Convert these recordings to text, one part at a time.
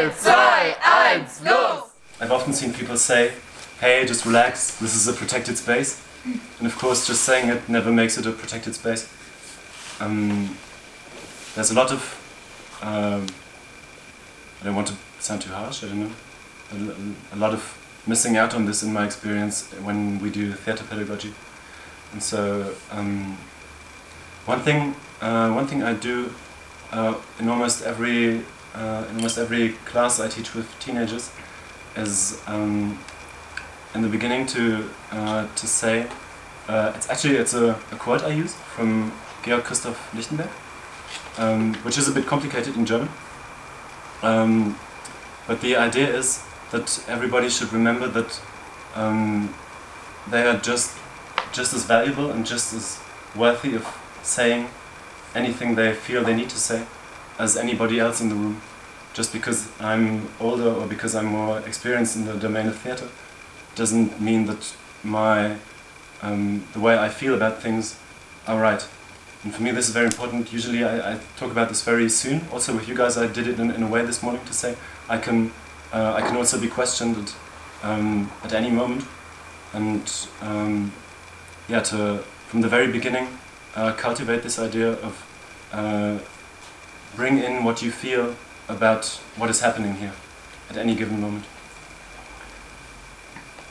3, 2, 1, los! I've often seen people say, hey, just relax, this is a protected space. And of course, just saying it never makes it a protected space. There's a lot of, I don't want to sound too harsh, I don't know, a lot of missing out on this in my experience when we do theatre pedagogy. And so, one thing I do in almost every class I teach with teenagers is in the beginning to say it's a quote I use from Georg Christoph Lichtenberg, which is a bit complicated in German, but the idea is that everybody should remember that they are just as valuable and just as worthy of saying anything they feel they need to say as anybody else in the room. Just because I'm older or because I'm more experienced in the domain of theatre doesn't mean that the way I feel about things are right. And for me this is very important. Usually I talk about this very soon. Also with you guys I did it in a way this morning to say I can also be questioned at any moment, and from the very beginning cultivate this idea of bring in what you feel about what is happening here at any given moment.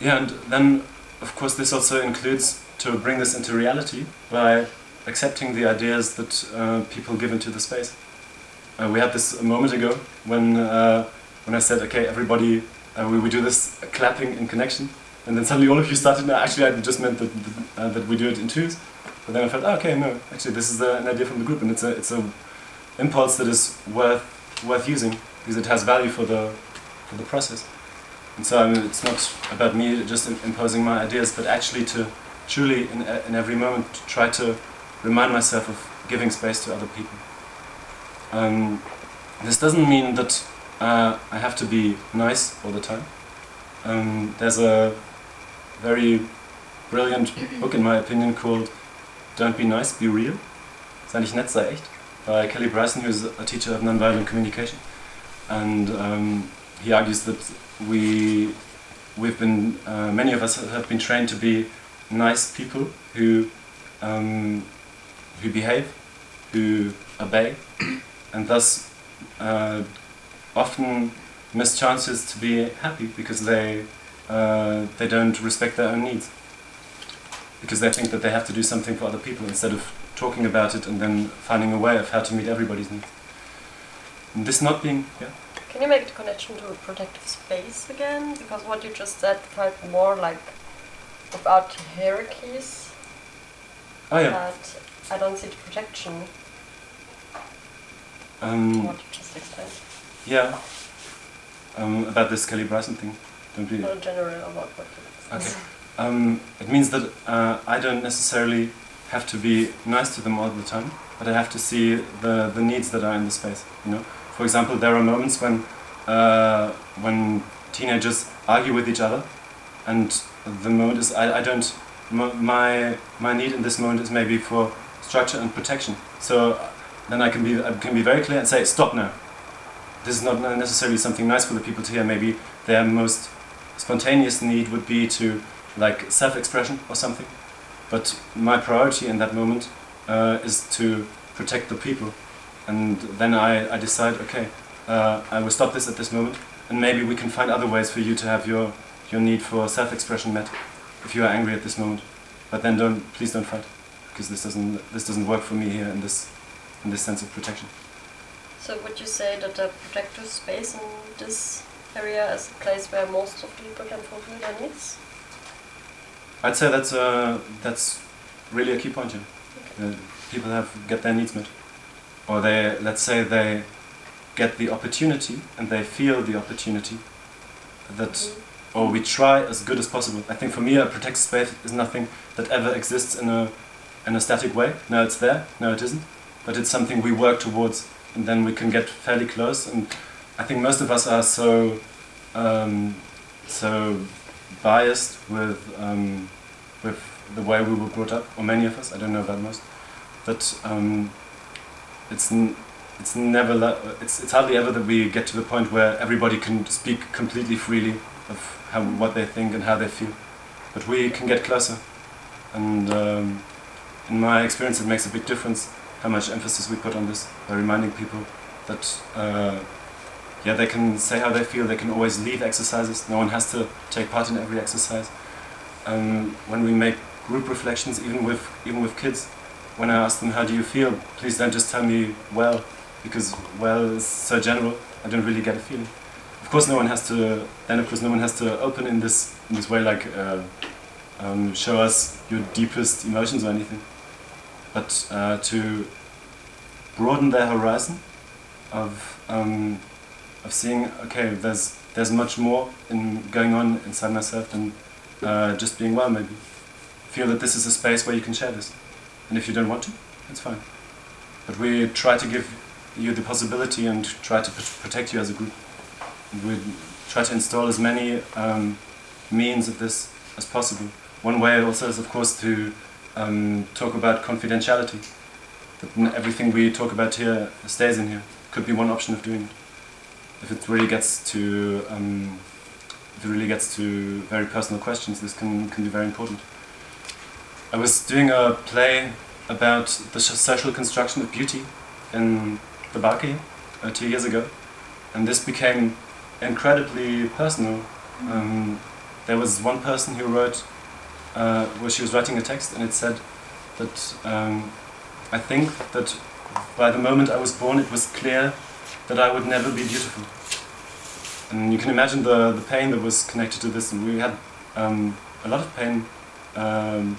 Yeah, and then of course this also includes to bring this into reality by accepting the ideas that people give into the space. We had this a moment ago when I said, okay, everybody, we do this clapping in connection, and then suddenly all of you started. Actually, I just meant that we do it in twos. But then I felt, okay, no, actually, this is an idea from the group, and it's a impulse that is worth using because it has value for the process. And so it's not about me just imposing my ideas, but actually to truly, in every moment, try to remind myself of giving space to other people. This doesn't mean that I have to be nice all the time. There's a very brilliant book, in my opinion, called Don't Be Nice, Be Real. Sei nicht nett, sei echt, by Kelly Bryson, who's a teacher of nonviolent communication. And he argues that many of us have been trained to be nice people who behave, who obey, and thus often miss chances to be happy because they don't respect their own needs, because they think that they have to do something for other people instead of talking about it and then finding a way of how to meet everybody's needs. And this not being, yeah. Can you make the connection to protective space again? Because what you just said felt more like without hierarchies. Oh yeah. But I don't see the protection. What you just explained. Yeah. About this Kelly Bryson thing. Don't be. Not general about what you Okay. It means that I don't necessarily have to be nice to them all the time, but I have to see the needs that are in the space. You know, for example, there are moments when teenagers argue with each other, and the moment is my need in this moment is maybe for structure and protection. So then I can be very clear and say, stop now. This is not necessarily something nice for the people to hear. Maybe their most spontaneous need would be to like self-expression or something. But my priority in that moment is to protect the people. And then I decide, okay, I will stop this at this moment, and maybe we can find other ways for you to have your need for self-expression met if you are angry at this moment. But then please don't fight, because this doesn't work for me here in this sense of protection. So would you say that the protective space in this area is a place where most of the people can fulfill their needs? I'd say that's really a key point here. Okay. People get their needs met, or let's say they get the opportunity and they feel the opportunity that, or we try as good as possible. I think for me a protected space is nothing that ever exists in a static way. No, it's there. No, it isn't. But it's something we work towards, and then we can get fairly close. And I think most of us are so biased with the way we were brought up, or many of us. I don't know about most. But it's hardly ever that we get to the point where everybody can speak completely freely of what they think and how they feel. But we can get closer, and in my experience it makes a big difference how much emphasis we put on this, by reminding people that they can say how they feel, they can always leave exercises, no one has to take part in every exercise. When we make group reflections, even with kids, when I ask them how do you feel, please don't just tell me well, because well is so general, I don't really get a feeling. Of course no one has to open in this way, like show us your deepest emotions or anything, but to broaden their horizon of seeing, okay, there's much more going on inside myself than just being well. Maybe feel that this is a space where you can share this, and if you don't want to, it's fine. But we try to give you the possibility and try to protect you as a group. We try to install as many means of this as possible. One way also is, of course, to talk about confidentiality. That everything we talk about here stays in here. Could be one option of doing it. If it really gets to very personal questions, this can be very important. I was doing a play about the social construction of beauty in the Barke 2 years ago, and this became incredibly personal. There was one person who wrote, where she was writing a text, and it said that I think that by the moment I was born it was clear that I would never be beautiful. And you can imagine the pain that was connected to this, and we had a lot of pain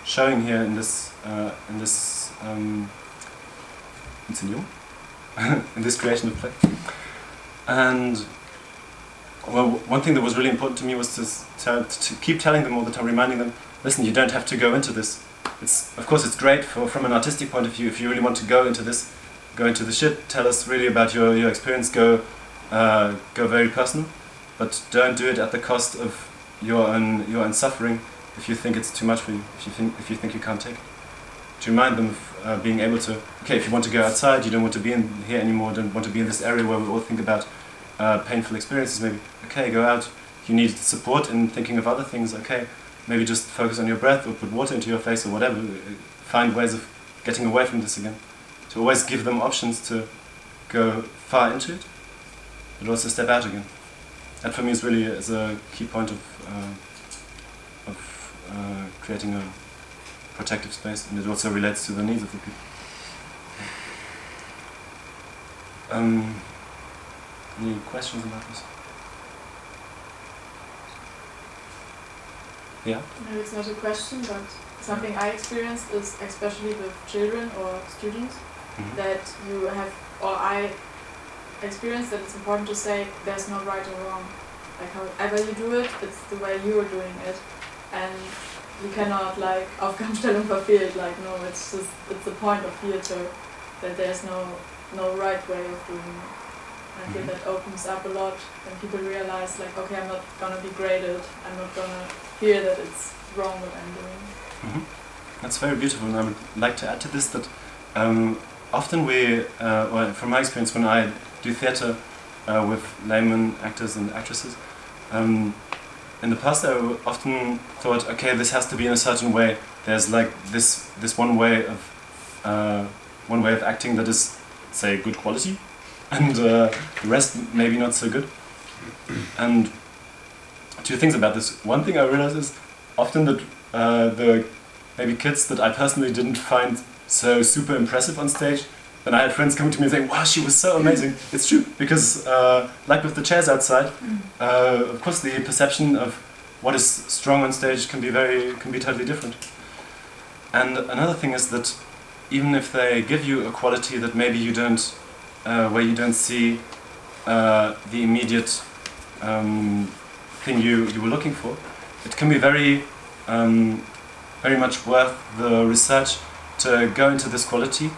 showing here in this Inszenierung, in this creation of play. And well, one thing that was really important to me was to keep telling them all the time, reminding them, listen, you don't have to go into this. Of course it's great from an artistic point of view. If you really want to go into this, go into the shit, tell us really about your experience, go very personal, but don't do it at the cost of your own suffering if you think it's too much for you, if you think you can't take it. To remind them of being able to, okay, if you want to go outside, you don't want to be in here anymore, don't want to be in this area where we all think about painful experiences, maybe, okay, go out. You need support in thinking of other things, okay, maybe just focus on your breath or put water into your face or whatever. Find ways of getting away from this again. To always give them options to go far into it, but also step out again. That for me is really a key point of creating a protective space, and it also relates to the needs of the people. Any questions about this? Yeah? No, it's not a question, but something I experienced is, especially with children or students, that you have, or I experienced that it's important to say there's no right or wrong. Like however you do it, it's the way you are doing it. And you cannot like Aufgabenstellung verfehlt, like no, it's the point of theater, that there's no right way of doing it. I feel that opens up a lot when people realize like, okay, I'm not gonna be graded, I'm not gonna hear that it's wrong what I'm doing. That's very beautiful, and I would like to add to this that often well, from my experience when I do theatre with layman actors and actresses, in the past I often thought, okay, this has to be in a certain way. There's like this one way of acting that is, say, good quality, and the rest maybe not so good. And two things about this. One thing I realized is often that the maybe kids that I personally didn't find so super impressive on stage, then I had friends coming to me and saying, wow, she was so amazing. It's true, because like with the chairs outside, of course the perception of what is strong on stage can be totally different. And another thing is that even if they give you a quality that maybe you don't, where you don't see the immediate thing you were looking for, it can be very much worth the research to go into this quality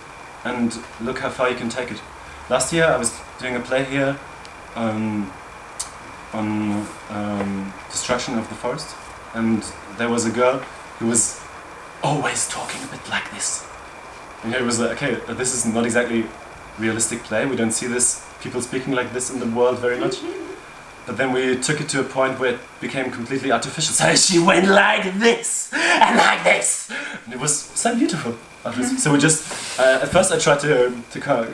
and look how far you can take it. Last year I was doing a play here on destruction of the forest, and there was a girl who was always talking a bit like this. And it was like, okay, this is not exactly realistic play. We don't see this people speaking like this in the world very much. But then we took it to a point where it became completely artificial. So she went like this and like this, and it was so beautiful. So we just at first I tried to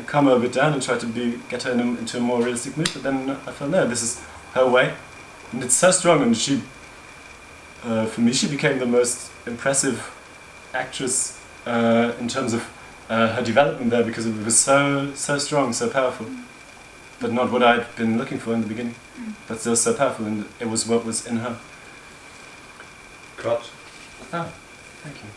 calm her a bit down and try to get her into a more realistic mood. But then I felt no, this is her way, and it's so strong. And she, for me, she became the most impressive actress in terms of her development there, because it was so strong, so powerful. But not what I'd been looking for in the beginning, but still so powerful, and it was what was in her. Cut. Oh, thank you.